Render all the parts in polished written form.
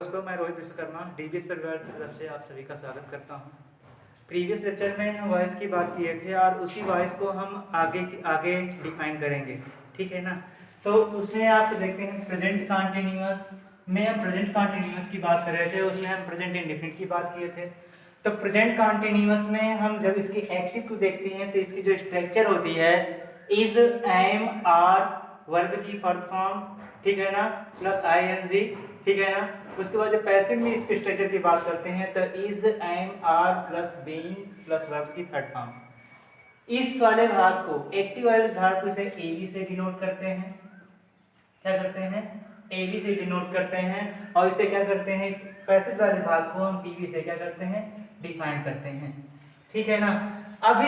दोस्तों, मैं रोहित विश्वकर्मा डीबीएस परिवार की तरफ से आप सभी का स्वागत करता हूं। प्रीवियस लेक्चर में हम वॉइस की बात किए थे और उसी वॉइस को हम आगे डिफाइन करेंगे, ठीक है ना। तो उसमें आप देखते हैं प्रेजेंट कंटिन्यूअस में हम प्रेजेंट कंटिन्यूअस की बात कर रहे थे, उसमें हम प्रेजेंट इंडेफिनिट की बात किए थे। तो प्रेजेंट कंटिन्यूअस में हम जब इसकी एक्टिव को देखते हैं तो इसकी जो स्ट्रक्चर होती है इज, एम, आर, वर्ब की फर्स्ट फॉर्म, ठीक है ना, प्लस आईएनजी, ठीक है ना। उसके बाद जब पैसिव में इसके स्ट्रक्चर की बात करते हैं तो is, am, are plus being plus verb की थर्ड फॉर्म। इस वाले भाग को, एक्टिव वाले भाग को इसे एबी से डिनोट करते हैं। क्या करते हैं? एबी से डिनोट करते हैं। और इसे क्या करते हैं? इस पैसिव वाले भाग को हम पीवी से क्या करते हैं? डिफाइन करते हैं, ठीक है ना। अब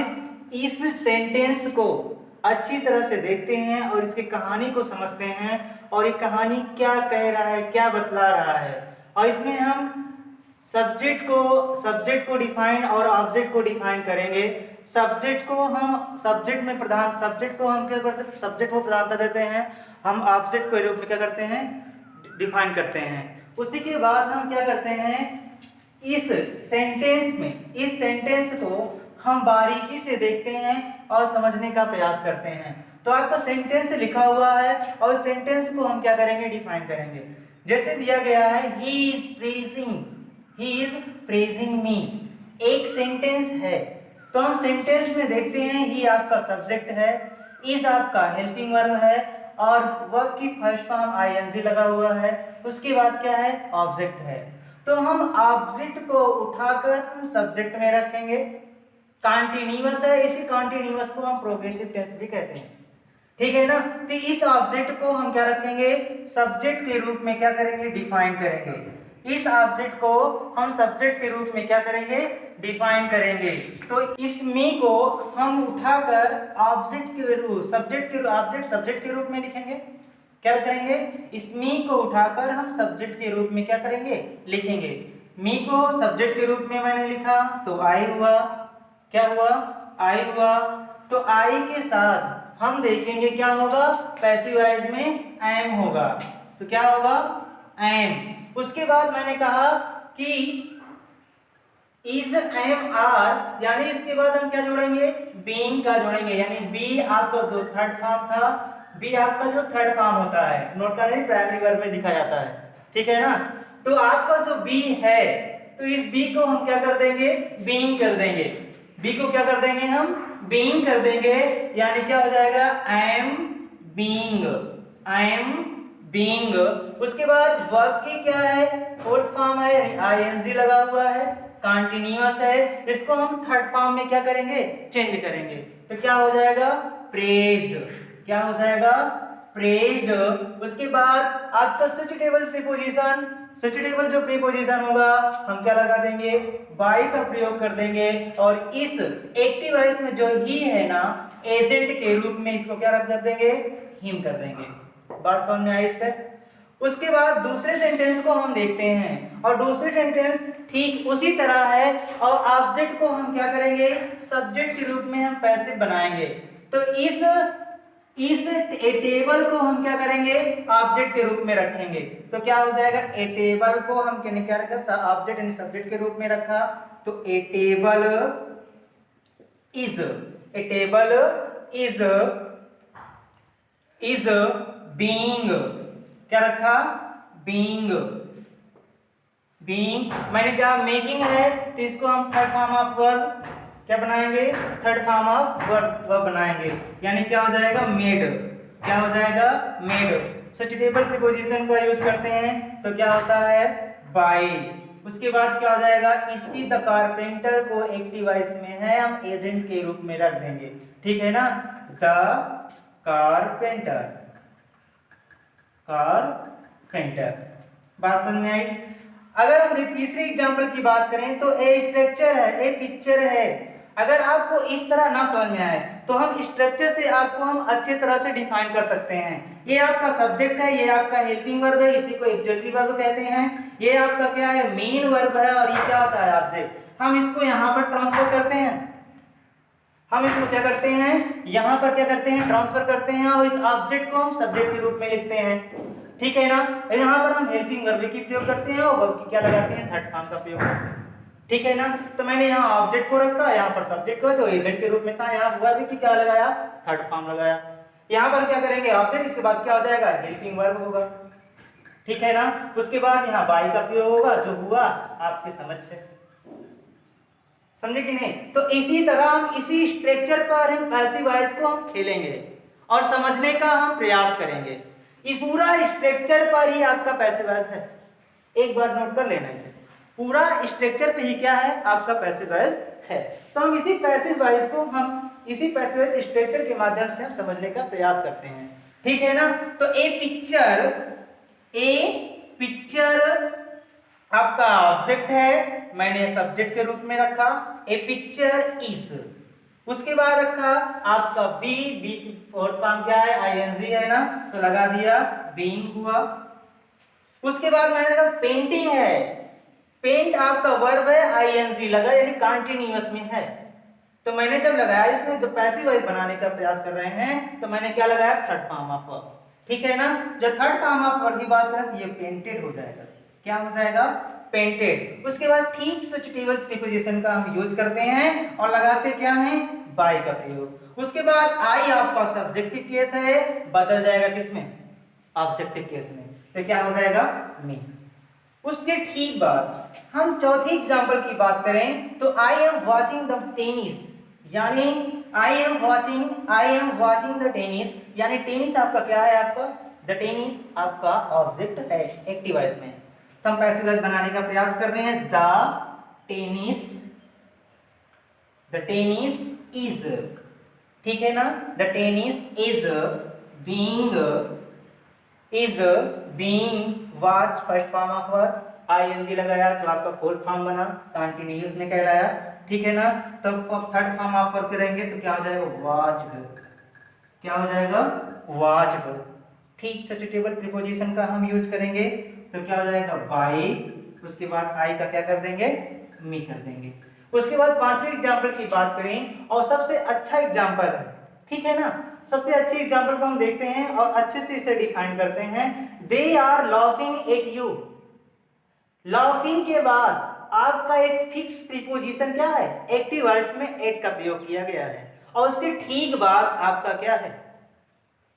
इस सेंटेंस को अच्छी तरह से देखते हैं और इसकी कहानी को समझते हैं और ये कहानी क्या कह रहा है, क्या बतला रहा है। और इसमें हम सब्जेक्ट को डिफाइन और ऑब्जेक्ट को डिफाइन करेंगे। सब्जेक्ट को हम सब्जेक्ट को हम क्या करते हैं? सब्जेक्ट को प्रधानता देते हैं, हम ऑब्जेक्ट को रूप में क्या करते हैं? डिफाइन करते हैं। उसी के बाद हम क्या करते हैं? इस सेंटेंस को हम बारीकी से देखते हैं और समझने का प्रयास करते हैं। तो आपका सेंटेंस लिखा हुआ है और इस सेंटेंस को हम क्या करेंगे? डिफाइन करेंगे। जैसे दिया गया है ही इज प्रेजिंग मी, एक सेंटेंस है। तो हम सेंटेंस में देखते हैं ही आपका सब्जेक्ट है, इज आपका हेल्पिंग वर्ब है और वर्ब की फर्स्ट फॉर्म आईएनजी लगा हुआ है। उसके बाद क्या है? ऑब्जेक्ट है। तो हम ऑब्जेक्ट को उठाकर हम सब्जेक्ट में रखेंगे। कॉन्टिन्यूअस है, इसी कॉन्टिन्यूअस को हम प्रोग्रेसिव टेंस भी कहते हैं, ठीक है ना। तो इस ऑब्जेक्ट को हम क्या रखेंगे? सब्जेक्ट के रूप में क्या करेंगे? डिफाइन करेंगे। इस ऑब्जेक्ट को हम सब्जेक्ट के रूप में क्या करेंगे? डिफाइन करेंगे। तो इस मी को हम उठाकर सब्जेक्ट के रूप में लिखेंगे। क्या करेंगे? इस मी को उठाकर हम सब्जेक्ट के रूप में क्या करेंगे? लिखेंगे। मी को सब्जेक्ट के रूप में मैंने लिखा तो आई हुआ। क्या हुआ? आई हुआ। तो आई के साथ हम देखेंगे क्या होगा? पैसिव वॉइस में एम होगा। तो क्या होगा? एम। उसके बाद मैंने कहा कि इज, एम, आर, यानी इसके बाद हम क्या जोड़ेंगे? बीइंग का जोड़ेंगे। यानी बी आपका जो थर्ड फॉर्म था, बी आपका जो थर्ड फॉर्म होता है, नोट करने प्राइमरी वर्ब में दिखा जाता है, ठीक है ना। तो आपका जो बी है, तो इस बी को हम क्या कर देंगे? बीइंग कर देंगे। बी को क्या कर देंगे? हम बीइंग कर देंगे। यानी क्या हो जाएगा? Am being, am being. उसके बाद वर्ब की क्या है? फोर्थ फॉर्म है, आईएनजी लगा हुआ है, कंटीन्यूअस है। इसको हम थर्ड फॉर्म में क्या करेंगे? चेंज करेंगे। तो क्या हो जाएगा? प्रेज्ड। क्या हो जाएगा? प्रेज्ड। उसके बाद आपका सुटेबल प्रीपोजिशन, सुटेबल जो प्रीपोजिशन होगा हम क्या लगा देंगे? बाय का प्रयोग कर देंगे। और इस एक्टिव वॉइस में जो ही है ना, एजेंट के रूप में इसको क्या रख देंगे? हिम कर देंगे। बात समझ में आई इस पे? उसके बाद दूसरे सेंटेंस को हम देखते हैं और दूसरे सेंटेंस ठीक उसी तरह है और ऑब्जेक्ट को हम क्या करेंगे? सब्जेक्ट के रूप में हम पैसिव बनाएंगे। तो इस ए टेबल को हम क्या करेंगे? ऑब्जेक्ट के रूप में रखेंगे। तो क्या हो जाएगा? ए टेबल को हम क्या रखा? ऑब्जेक्ट यानी सब्जेक्ट के रूप में रखा। तो ए टेबल इज बीइंग, क्या रखा? बीइंग। मैंने क्या? मेकिंग है, तो इसको हम थर्ड फॉर्म ऑफ वर्ब क्या बनाएंगे? थर्ड फॉर्म ऑफ वर्ब बनाएंगे। यानी क्या हो जाएगा? मेड। क्या हो जाएगा? मेड। सब्जेक्टिव प्रीपोजिशन का यूज करते हैं तो क्या होता है? बाय। उसके बाद क्या हो जाएगा? इसी द कारपेंटर को एक्टिव वॉइस में है, हम एजेंट के रूप में रख देंगे, ठीक है ना। द कारपेंटर, बात समझ में आई? अगर हम तीसरी एग्जांपल की बात करें तो ए स्ट्रक्चर है, ए पिक्चर है। अगर आपको इस तरह ना समझ में आए तो हम स्ट्रक्चर से आपको हम अच्छी तरह से डिफाइन कर सकते हैं। ये आपका सब्जेक्ट है, ये आपका हेल्पिंग वर्ब है, इसी को एक्जेक्टिव वर्ब कहते हैं। ये आपका क्या है? मेन वर्ब है और ये क्या होता है? ऑब्जेक्ट। हम इसको यहाँ पर ट्रांसफर करते हैं, हम इसको क्या करते हैं? यहाँ पर क्या करते हैं? ट्रांसफर करते हैं और इस ऑब्जेक्ट को हम सब्जेक्ट के रूप में लिखते हैं। ठीक है ना। यहाँ पर हम हेल्पिंग वर्ब की प्रयोग करते हैं और वर्ब की क्या लगाते हैं, थर्ड फॉर्म का प्रयोग करते हैं। ठीक है ना। तो मैंने यहाँ ऑब्जेक्ट को रखा, यहाँ पर सब्जेक्ट को जो एजेंट के रूप में था, यहाँ वर्ब की क्या लगाया, थर्ड फॉर्म लगाया। यहाँ पर क्या करेंगे, ऑब्जेक्ट, इसके बाद क्या हो जाएगा, हेल्पिंग वर्ब होगा। ठीक है ना। उसके बाद यहाँ बाय का प्रयोग होगा, जो हुआ आपके समझ है, समझे कि नहीं। तो इसी तरह हम इसी स्ट्रक्चर पर हम पैसिव वॉइस को हम खेलेंगे और समझने का हम प्रयास करेंगे। इस पूरा स्ट्रक्चर पर ही आपका पैसिव वॉइस है, एक बार नोट कर लेना इसे, पूरा स्ट्रक्चर पे ही क्या है, आपका पैसिव वॉइस है। तो हम इसी पैसिव वॉइस को हम इसी पैसिव वॉइस स्ट्रक्चर के माध्यम से हम समझने का प्रयास करते हैं। ठीक है ना। तो ए पिक्चर आपका ऑब्जेक्ट है, मैंने सब्जेक्ट के रूप में रखा, ए पिक्चर इज। उसके बाद रखा आपका बी फोर्थ फॉर्म क्या है, आईएनजी है ना, तो लगा दिया बीइंग हुआ। उसके बाद मैंने कहा पेंटिंग है, पेंट आपका वर्ब है, आईएनजी लगा, यानी कंटीन्यूअस में है। तो मैंने जब लगाया इसमें जो पैसिव वॉइस बनाने का प्रयास कर रहे हैं, तो मैंने क्या लगाया, थर्ड फॉर्म ऑफ वर्ब। ठीक है ना। जब थर्ड फॉर्म ऑफ वर्ब की बात करें तो ये पेंटेड हो जाएगा, क्या हो जाएगा, पेंटेड। उसके बाद ठीक सब्स्टिट्यूटिव प्रीपोजिशन का हम यूज करते हैं और लगाते क्या है, बाय का प्रयोग। उसके बाद आई आपका सब्जेक्टिव केस है, बदल जाएगा किसमें, ऑब्जेक्टिव केस में, तो क्या हो जाएगा, मी। उसके ठीक बाद हम चौथी एग्जांपल की बात करें तो I am watching the tennis, यानी I am watching the tennis, यानी टेनिस आपका क्या है, आपका द टेनिस आपका ऑब्जेक्ट है एक्टिव वॉइस में। तो हम पैसिव वॉइस बनाने का प्रयास कर रहे हैं, द टेनिस इज, ठीक है ना, the tennis is being watch, first form of verb, ING लगाया तो आपका फोर्थ फॉर्म बना, कंटीन्यूअस में कहलाया। ठीक है ना। तब थर्ड फॉर्म ऑफ वर्ब करेंगे तो क्या हो जाएगा, वॉच्ड, क्या हो जाएगा, वॉच्ड। ठीक सब्स्टिट्यूटिव प्रीपोजिशन का हम यूज करेंगे तो क्या हो जाएगा, बाय। उसके बाद आई का क्या कर देंगे, मी कर देंगे। उसके बाद पांचवें एग्जांपल की बात करें और सबसे अच्छा एग्जांपल है, ठीक है ना, सबसे अच्छे एग्जांपल को हम देखते हैं और अच्छे से इसे डिफाइन करते हैं। They are laughing at you, laughing के बाद आपका एक फिक्स प्रीपोजिशन क्या है, एक्टिव वॉइस में एट का प्रयोग किया गया है और उसके ठीक बाद आपका क्या है,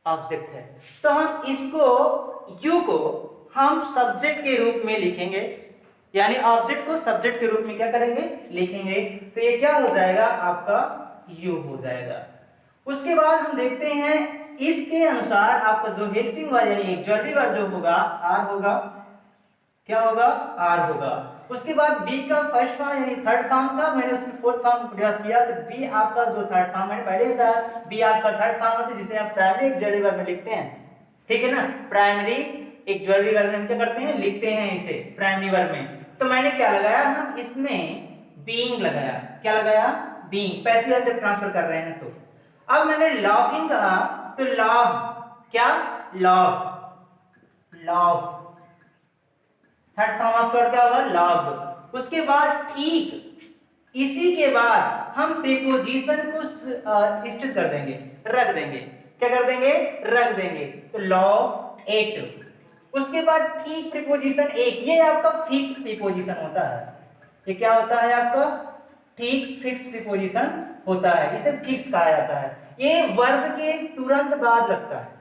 ऑब्जेक्ट है। तो हम इसको यू को हम सब्जेक्ट के रूप में लिखेंगे, यानी ऑब्जेक्ट को सब्जेक्ट के रूप में क्या करेंगे, लिखेंगे। तो ये क्या हो जाएगा, आपका यू हो जाएगा। उसके बाद हम देखते हैं इसके अनुसार आपका जो हेल्पिंग वर्ब यानी ऑक्सिलरी वर्ब जो होगा आर होगा, क्या होगा, आर होगा। उसके बाद बी का फर्स्ट फॉर्म यानी थर्ड फॉर्म था, मैंने उसमें फोर्थ फॉर्म प्रयास किया, तो बी आपका जो थर्ड फॉर्म मैंने पहले बताया, बी आपका थर्ड फॉर्म होता है जिसे आप प्राइमरी ऑक्सिलरी वर्ब में लिखते हैं। ठीक है ना, प्राइमरी ऑक्सिलरी वर्ब में हम क्या करते हैं, लिखते हैं इसे प्राइमरी वर्ब में। तो मैंने क्या लगाया, हम इसमें बीइंग लगाया, क्या लगाया, बीइंग, पैसिव वर्ब जब ट्रांसफर कर रहे हैं तो। अब मैंने लाफिंग कहा तो लाव, क्या, लाव थर्ड फॉर्म ऑफ वर्ब क्या होगा, लॉग। उसके बाद ठीक इसी के बाद हम प्रीपोजिशन को स्थित कर देंगे, रख देंगे, क्या कर देंगे, रख देंगे, तो लॉग एट। उसके बाद ठीक प्रीपोजिशन एक, ये आपका फिक्स्ड प्रीपोजिशन होता है, ये क्या होता है आपका, ठीक फिक्स प्रीपोजिशन होता है, इसे फिक्स कहा जाता है, ये वर्ब के तुरंत बाद लगता है।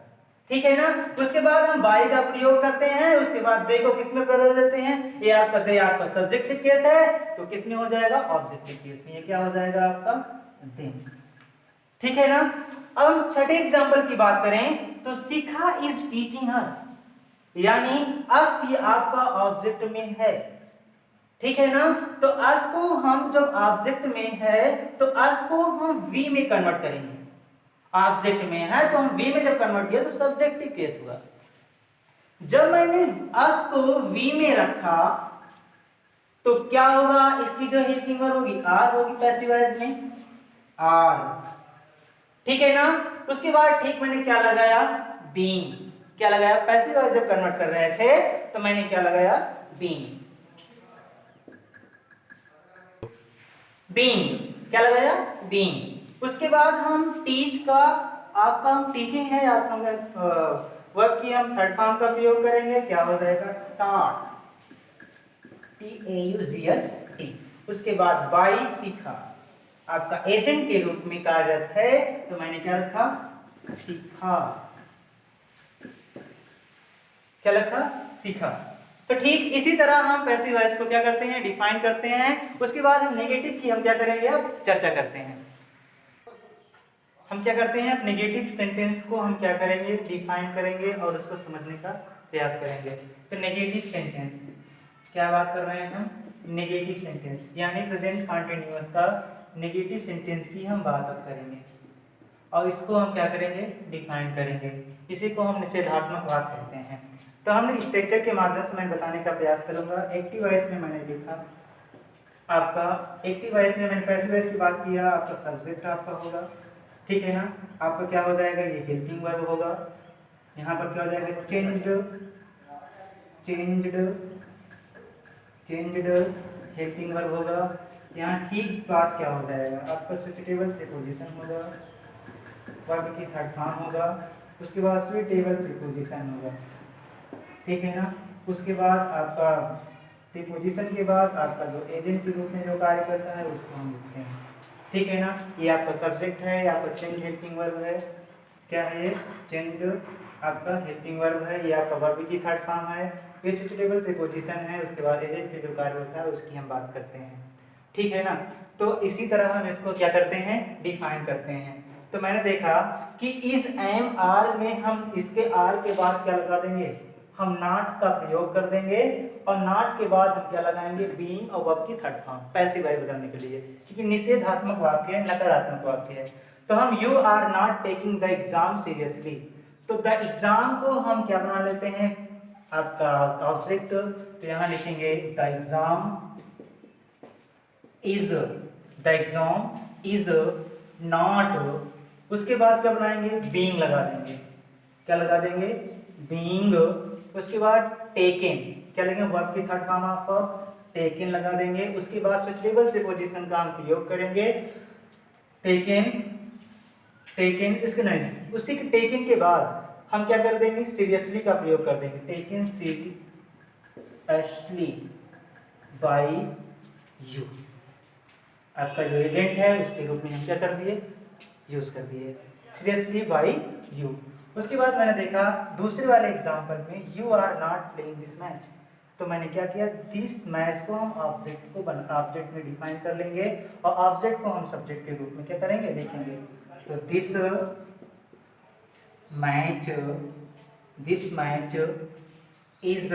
ठीक है ना। उसके बाद हम बाय का प्रयोग करते हैं, उसके बाद देखो किसमें बदल देते हैं, ये आपका दे आपका सब्जेक्टिव केस है तो किसमें हो जाएगा, ऑब्जेक्टिव केस में, ये क्या हो जाएगा आपका दे। ठीक है ना। अब हम छठे एग्जांपल की बात करें तो शिखा इज टीचिंग अस, यानी अस ये आपका ऑब्जेक्ट में है। ठीक है ना। तो अस को हम जब ऑब्जेक्ट में है तो अस को हम वी में कन्वर्ट करेंगे, ऑब्जेक्ट में है तो हम वी में जब कन्वर्ट किया तो सब्जेक्टिव केस हुआ। जब मैंने अस को वी में रखा तो क्या होगा, इसकी जो हेल्पिंग वर्ब होगी आर होगी पैसिव वॉइस में, आर। ठीक है ना। उसके बाद ठीक मैंने क्या लगाया, बीइंग, क्या लगाया, पैसिव वॉइस जब कन्वर्ट कर रहे थे तो मैंने क्या लगाया, बीइंग, क्या लगाया, बीइंग। उसके बाद हम टीच का आपका हम टीचिंग है, आप वर्ब की हम थर्ड फॉर्म का प्रयोग करेंगे, क्या हो जाएगा taught, TAUGHT। उसके बाद बाई सीखा, आपका एजेंट के रूप में कार्यरत है, तो मैंने क्या रखा सीखा, क्या लिखा सीखा। तो ठीक इसी तरह हम पैसिव वॉइस को क्या करते हैं डिफाइन करते हैं। उसके बाद हम नेगेटिव की हम क्या करेंगे अब चर्चा करते हैं। हम क्या करते हैं नेगेटिव सेंटेंस को हम क्या करेंगे डिफाइन करेंगे और उसको समझने का प्रयास करेंगे। तो नेगेटिव सेंटेंस क्या बात कर रहे हैं हम, नेगेटिव सेंटेंस यानी प्रेजेंट कंटिन्यूअस का नेगेटिव सेंटेंस की हम बात अब करेंगे और इसको हम क्या करेंगे डिफाइन करेंगे। इसी को हम निषेधात्मक वाक्य कहते हैं। तो हमने स्ट्रक्चर के माध्यम से मैं बताने का प्रयास करूंगा। एक्टिव वॉइस में मैंने लिखा आपका, एक्टिव वॉइस में मैंने पैसिव वॉइस की बात किया, आपका सब्जेक्ट आपका होगा, ठीक है ना। आपका क्या हो जाएगा ये हेल्पिंग वर्ब होगा, यहाँ पर क्या हो जाएगा चेंज्ड, चेंज्ड हेल्पिंग वर्ब होगा। यहाँ ठीक बात क्या हो जाएगा आपका सुटेबल प्रीपोजिशन होगा, वर्ब की थर्ड फॉर्म होगा, उसके बाद सुटेबल प्रीपोजिशन होगा, ठीक है ना। उसके बाद आपका प्रीपोजिशन के बाद आपका जो एजेंट के रूप में जो कार्य करता है उसको हम लिखते हैं, ठीक है ना। ये आपका सब्जेक्ट है, आपका चेंज हेल्पिंग वर्ब है, क्या है ये चेंज आपका हेल्पिंग वर्ब है, ये आपका वर्ब की थर्ड फॉर्म है, ये सुटेबल प्रीपोजिशन है। उसके बाद एजेंट के जो कार्य होता है उसकी हम बात करते हैं, ठीक है ना। तो इसी तरह हम इसको क्या करते हैं डिफाइन करते हैं। तो मैंने देखा कि इस एम आर में हम इसके आर के बाद क्या लगा देंगे, हम नॉट का प्रयोग कर देंगे और नॉट के बाद हम क्या लगाएंगे बीइंग और वर्ब की थर्ड फॉर्म पैसिव वॉइस बनाने के लिए, क्योंकि निषेधात्मक वाक्य है नकारात्मक वाक्य है। तो हम you are not taking the exam seriously, तो द एग्जाम को हम क्या बना लेते हैं आपका ऑब्जेक्ट, तो यहां लिखेंगे the exam is, the exam is not, उसके बाद क्या बनाएंगे बीइंग लगा देंगे, क्या लगा देंगे बीइंग। उसके बाद टेकन क्या लेंगे वर्ब की थर्ड फॉर्म ऑफ टेकन लगा देंगे। उसके बाद सुटेबल प्रीपोजिशन का हम प्रयोग करेंगे, टेकन, टेकन इसके नहीं, उसी के टेकन के बाद हम क्या कर देंगे सीरियसली का प्रयोग कर देंगे, टेकन सीरियसली बाय यू, आपका जो एजेंट है उसके रूप में हम क्या कर दिए यूज कर दिए सीरियसली बाय यू। उसके बाद मैंने देखा दूसरे वाले एग्जांपल में you are not playing this match, तो मैंने क्या किया दिस मैच को हम ऑब्जेक्ट को ऑब्जेक्ट में डिफाइन कर लेंगे और ऑब्जेक्ट को हम सब्जेक्ट के रूप में क्या करेंगे लिखेंगे। तो दिस मैच इज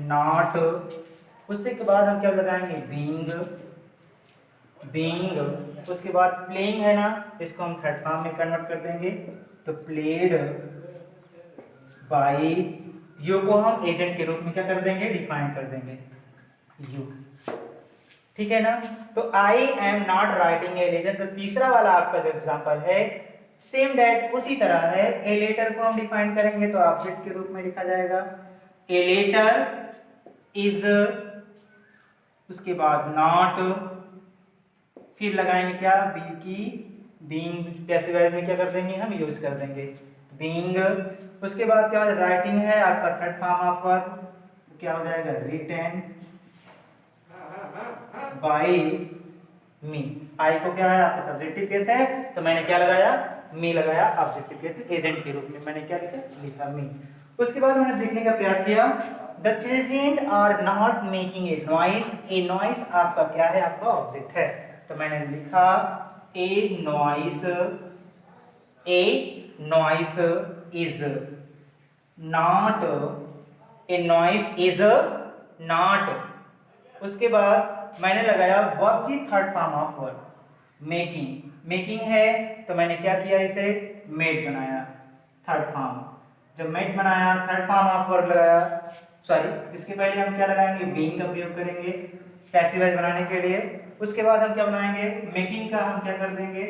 नॉट, उससे के बाद हम क्या लगाएंगे बीइंग, उसके बाद प्लेइंग है ना, इसको हम थर्ड फॉर्म में कन्वर्ट कर देंगे, तो प्लेड बाय यू को हम एजेंट के रूप में क्या कर देंगे डिफाइन कर देंगे यू, ठीक है ना। तो I am not writing a letter, तो तीसरा वाला आपका जो एग्जांपल है सेम दैट उसी तरह है। ए लेटर को हम डिफाइन करेंगे तो ऑब्जेक्ट के रूप में लिखा जाएगा ए लेटर इज, उसके बाद नॉट, फिर लगाएंगे क्या बी की बीइंग पैसिव वॉइस में क्या कर देंगे हम यूज कर देंगे बीइंग। उसके बाद क्या राइटिंग है आपका थर्ड फॉर्म ऑफ वर्ब, क्या हो जाएगा रिटेन बाय मी। आई को क्या है आपका सब्जेक्टिव केस है, तो मैंने क्या लगाया मी लगाया, ऑब्जेक्टिव केस एजेंट के रूप में मैंने क्या लिखा मी। उसके बाद मैंने देखने का प्रयास किया the children are not making a noise, a noise आपका क्या है आपका ऑब्जेक्ट है, तो मैंने लिखा a noise is not, a noise is not. उसके बाद मैंने लगाया वर्ब की third form of verb making, making है तो मैंने क्या किया इसे मेड बनाया थर्ड फॉर्म, जब मेड बनाया थर्ड फॉर्म ऑफ वर्ब लगाया, सॉरी इसके पहले हम क्या लगाएंगे बीइंग का प्रयोग करेंगे पैसिव वॉइस बनाने के लिए। उसके बाद हम क्या बनाएंगे मेकिंग का हम क्या कर देंगे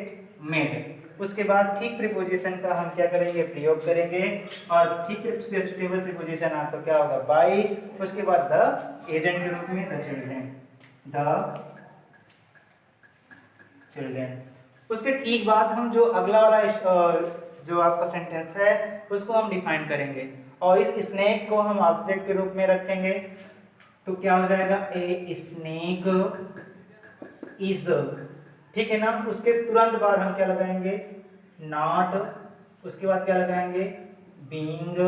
मेड, उसके बाद ठीक प्रीपोजिशन का हम क्या करेंगे प्रयोग करेंगे और ठीक सुटेबल प्रीपोजिशन आपका क्या होगा बाय, उसके बाद द एजेंट के रूप में द चिल्ड्रेन। उसके ठीक बाद हम जो अगला वाला जो आपका सेंटेंस है उसको हम डिफाइन करेंगे और इस स्नेक को हम ऑब्जेक्ट के रूप में रखेंगे। तो क्या हो जाएगा, ए स्नेक इज, ठीक है ना। उसके तुरंत बाद हम क्या लगाएंगे, नॉट, उसके बाद क्या लगाएंगे, being,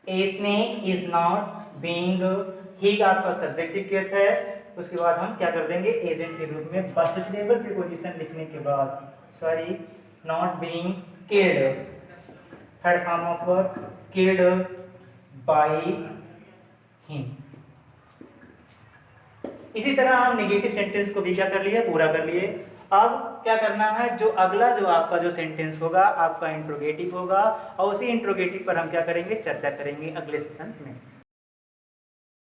a snake is not being, ही आपका सब्जेक्टिव केस है। उसके बाद हम क्या कर देंगे, एजेंट के रूप में पर्टिकुलर प्रीपोजिशन लिखने के बाद, sorry, not being killed, third form of verb, killed by him. इसी तरह हम नेगेटिव सेंटेंस को भी क्या कर लिए, पूरा कर लिए। अब क्या करना है, जो अगला जो आपका जो सेंटेंस होगा आपका इंट्रोगेटिव होगा और उसी इंट्रोगेटिव पर हम क्या करेंगे, चर्चा करेंगे अगले सेशन में।